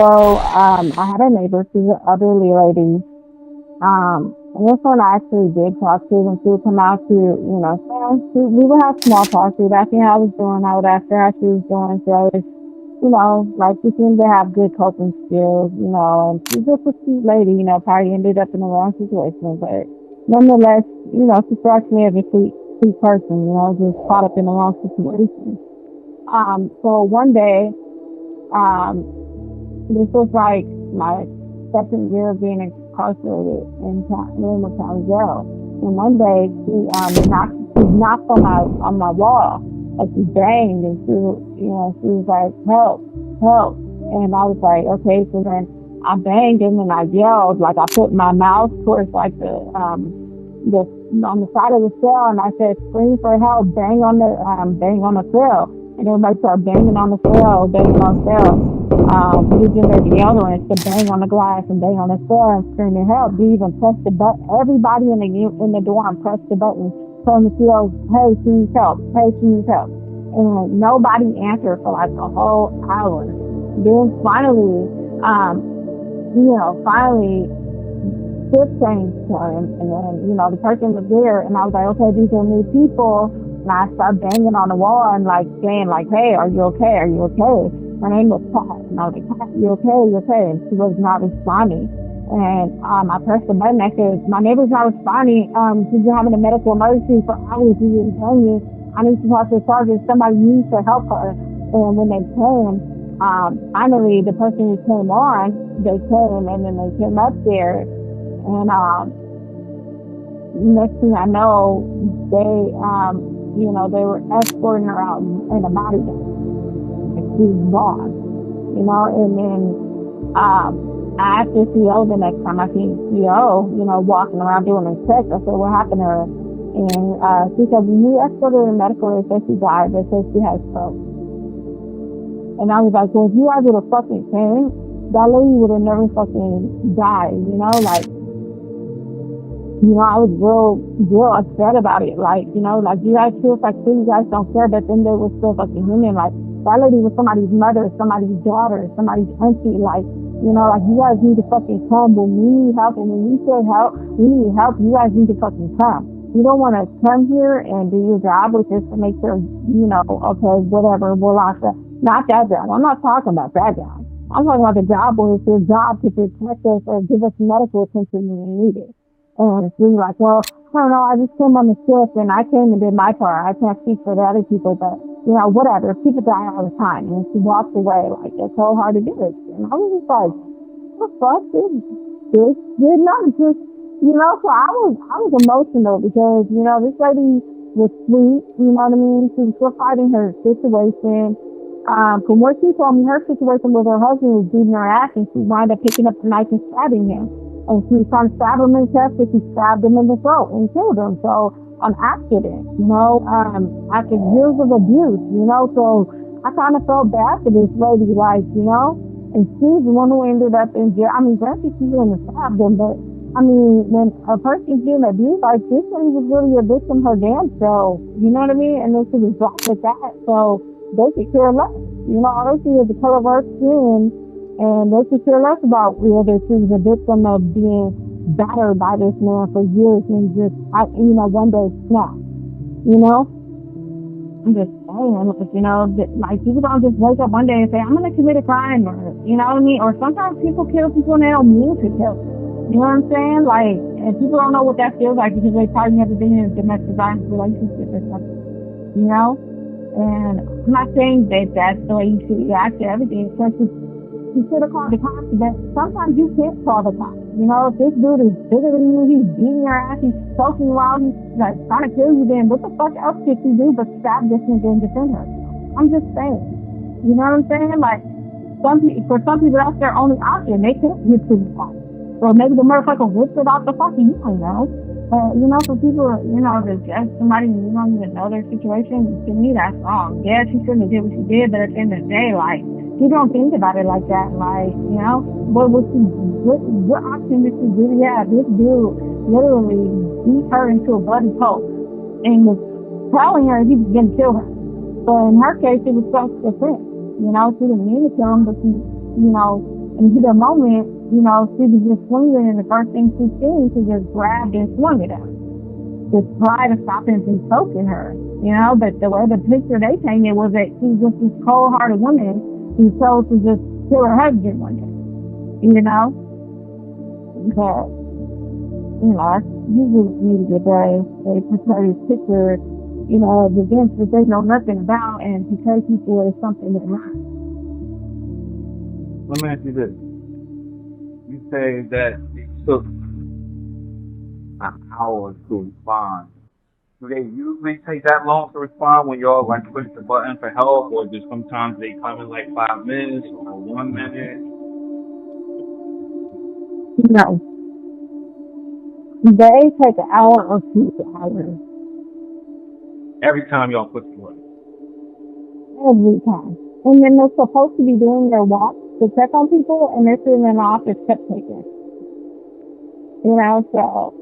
I had a neighbor, she's an elderly lady. And this one I actually did talk to when she would come out to, we would have small talks. She would ask me how I was doing. I would ask her how she was doing. She always, like she seemed to have good coping skills, and she's just a sweet lady, probably ended up in the wrong situation. But nonetheless, she strikes me as a sweet person, just caught up in the wrong situation. So one day, um, this was like my second year of being incarcerated in Wilmer County Jail. And one day she knocked on my wall, like she banged, and she was like, "Help, help!" And I was like, "Okay." So then I banged, and then I yelled, like I put my mouth towards like the on the side of the cell, and I said, "Scream for help! Bang on the cell!" And everybody started banging on the cell, banging on the cell, using their deodorants to bang on the glass and bang on the floor and screaming help. We even pressed the button. Everybody in the dorm pressed the button, telling the CO, "Hey, she needs help. Hey, she needs help." And nobody answered for like a whole hour. Then finally shift change came, and then the person was there, and I was like, "Okay, these are new people." And I started banging on the wall and like saying like, "Hey, are you okay? Are you okay?" Her name was Pat, and I was like, "Pat, you okay? You okay?" And she was not responding. And I pressed the button. I said, "My neighbor's not responding. She's been having a medical emergency for hours. She's been telling me I need to talk to the sergeant. Somebody needs to help her." And when they came, finally the person who came on, they came, and then they came up there, and next thing I know, they were escorting her out in a body bag. Like she's gone, and then I asked the CO the next time I see the CO, walking around doing a check. I said, "What happened to her?" And she said, "We escorted her to medical. They said she died. They said she has stroke." And I was like, "Well, if you guys would have fucking came, that lady would have never fucking died, like." I was real upset about it. Like, like you guys feel like you guys don't care, but then they were still fucking human. Like that lady was somebody's mother, somebody's daughter, somebody's auntie. Like, like you guys need to fucking come when we need help, and when we say help, we need help. You guys need to fucking come. You don't want to come here and do your job, which is to make sure, okay, whatever, we'll lock that. Not that job. I'm not talking about that job. I'm talking about the job where it's your job to protect us or give us medical attention when we need it. And she was like, "Well, I don't know. I just came on the shift and I came and did my part. I can't speak for the other people, but whatever. People die all the time." And she walked away like it's so hard to do it. And I was just like, "What the fuck? This did not just, So I was emotional because this lady was sweet. You know what I mean? She was providing her situation. From what she told me, her situation with her husband was beating her ass, and she wound up picking up the knife and stabbing him. And she was trying to stab him in the chest, but she stabbed him in the throat and killed him. So on accident, after years of abuse, so I kind of felt bad for this lady, like, and she's the one who ended up in jail. I mean, granted, she didn't stab him, but I mean, when a person's being abused like this, lady was really a victim her damn self. You know what I mean? And then she was dropped with that, so they could care less. All they see is the color of her skin, and they could care less about whether she was a victim of being battered by this man for years and just, one day snap. You know, I'm just saying, like people don't just wake up one day and say, "I'm gonna commit a crime," or you know what I mean? Or sometimes people kill people and they don't mean to kill them. You know what I'm saying? Like, and people don't know what that feels like because they probably never been in a domestic violence relationship or something. You know? And I'm not saying that that's the way you should react to everything, especially you should have called the cops, but sometimes you can't call the cops. If this dude is bigger than you, he's beating your ass, he's choking you out, he's like trying to kill you, then what the fuck else could you do but stab this nigga and defend her? I'm just saying. You know what I'm saying? Like, for some people, that's their only option. They can't get to the cops. Or maybe the motherfucker whipped it out the fucking, you don't know. For people, to judge somebody you don't even know their situation, to me, that's wrong. Yeah, she shouldn't have did what she did, but at the end of the day, like, you don't think about it like that. Like, what option did she really have? This dude literally beat her into a bloody pulp and was telling her he was going to kill her. So in her case, it was self-defense. She didn't mean to kill him, but she, in the moment, you know, she was just swinging, and the first thing she did, she just grabbed and swung at her. Just try to stop him from choking her, you know. But the way the picture they painted was that she was just this cold-hearted woman who chose to just kill her husband one day, you know. But you know, I usually media today they portray this picture, you know, of events that they know nothing about, and portray people as something they're not. Let me ask you this. You say that it took an hour to respond. Do they usually take that long to respond when y'all like push the button for help, or just sometimes they come in like 5 minutes or 1 minute? You know, they take an hour or 2 hours Every time y'all push the button. every time. And then they're supposed to be doing their walk to check on people, and they're sitting in the office kept taking. You know, so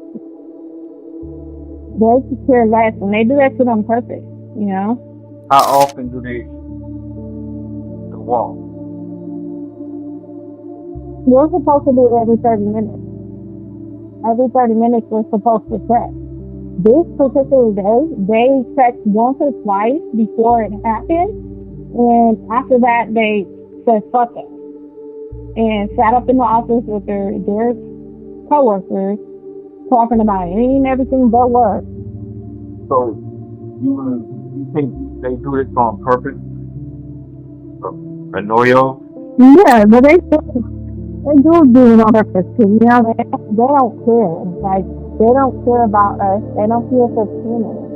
they could care less, and they do that shit on purpose. You know, How often do they walk? we're supposed to do it every 30 minutes. Every 30 minutes, we're supposed to check. This particular day, they checked once or twice before it happened, and after that, they said fuck it and sat up in the office with their coworkers talking about any and everything but work. So you think they do this on purpose? Annoy y'all? Yeah, but they do it on purpose too. You know, they don't care. Like they don't care about us. They don't feel us as human.